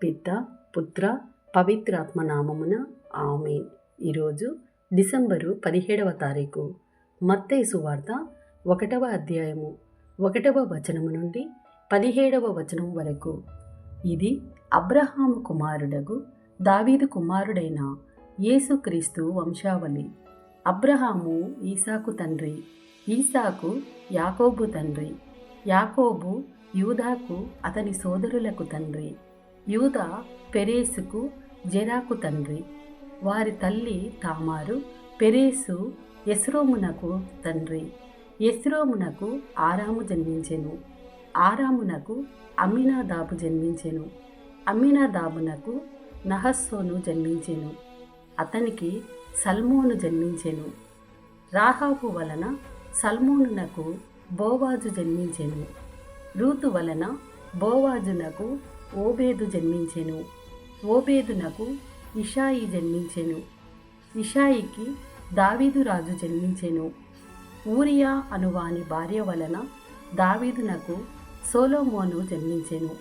పిత పుత్ర పవిత్రాత్మ నామమున ఆమేన్. ఈరోజు డిసెంబరు 17వ తారీఖు. మత్తయి సువార్త 1వ అధ్యాయము 1వ వచనము నుండి 17వ వచనం వరకు. ఇది అబ్రహాము కుమారుడగు దావీదు కుమారుడైన యేసుక్రీస్తు వంశావళి. అబ్రహాము ఈసాకు తండ్రి, ఈసాకు యాకోబు తండ్రి, యాకోబు యూదాకు అతని సోదరులకు తండ్రి, యూదా పెరేసుకు జెరాకు తండ్రి. వారి తల్లి తామారు. పెరేసు ఎస్రోమునకు తండ్రి, ఎస్రోమునకు ఆరాము జన్మించెను, ఆరామునకు అమ్మినాదాబు జన్మించెను, అమ్మినాదాబునకు నహస్సోను జన్మించెను, అతనికి సల్మోను జన్మించెను. రాహాబు వలన సల్మోనునకు బోవాజు జన్మించెను, రూతు వలన బోవాజునకు ఓబేదు జన్మించెను, ఓబేదునకు ఇషాయి జన్మించెను, ఇషాయికి దావీదు రాజు జన్మించెను. ఊరియా అనువాని భార్య వలన దావీదునకు సొలొమోను జన్మించెను,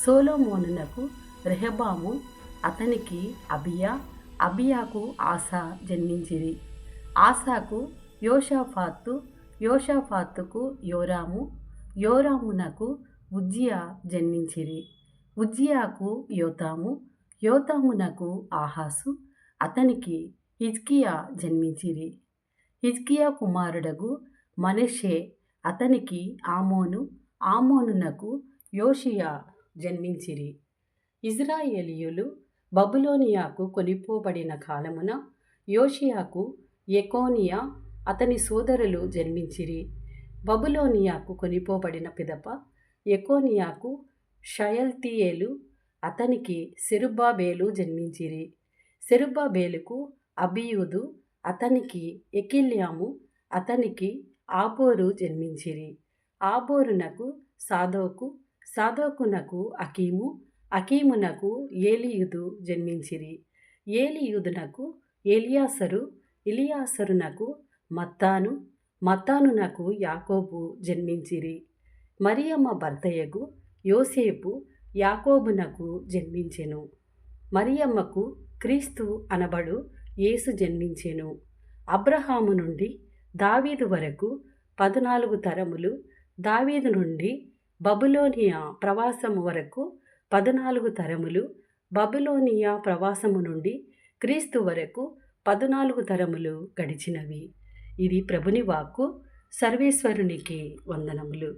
సొలొమోనునకు రెహబాము, అతనికి అబియా, అబియాకు ఆసా జన్మించిరి, ఆసాకు యోషాఫాతు, యోషాఫాతుకు యోరాము, యోరామునకు ఉజ్జియా జన్మించిరి, ఉజ్జియాకు యోతాము, యోతామునకు ఆహాసు, అతనికి హిజ్కియా జన్మించిరి. హిజ్కియా కుమారుడగు మనష్షే, అతనికి ఆమోను, ఆమోనునకు యోషియా జన్మించిరి. ఇజ్రాయేలీయులు బబులోనియాకు కొనిపోబడిన కాలమున యోషియాకు యెకోనియా అతని సోదరులు జన్మించిరి. బబులోనియాకు కొనిపోబడిన పిదప యెకోనియాకు షయల్తీయేలు, అతనికి సెరుబ్బాబేలు జన్మించిరి. సెరుబ్బాబేలుకు అబియూదు, అతనికి ఎకిల్యాము, అతనికి ఆబోరు జన్మించిరి. ఆబోరునకు సాదోకు, సాదోకునకు అకీము, అకీమునకు ఏలీయుదు జన్మించిరి. ఏలీయుదునకు ఎలియాసరు, ఎలియాసరునకు మత్తాను, మత్తానునకు యాకోబు జన్మించిరి. మరియమ్మ భర్తయగు యోసేపు యాకోబునకు జన్మించెను. మరియమ్మకు క్రీస్తు అనబడు యేసు జన్మించెను. అబ్రహాము నుండి దావీదు వరకు 14 తరములు, దావీదు నుండి బబులోనియా ప్రవాసము వరకు 14 తరములు, బబులోనియా ప్రవాసము నుండి క్రీస్తు వరకు 14 తరములు గడిచినవి. ఇది ప్రభుని వాక్కు. సర్వేశ్వరునికి వందనములు.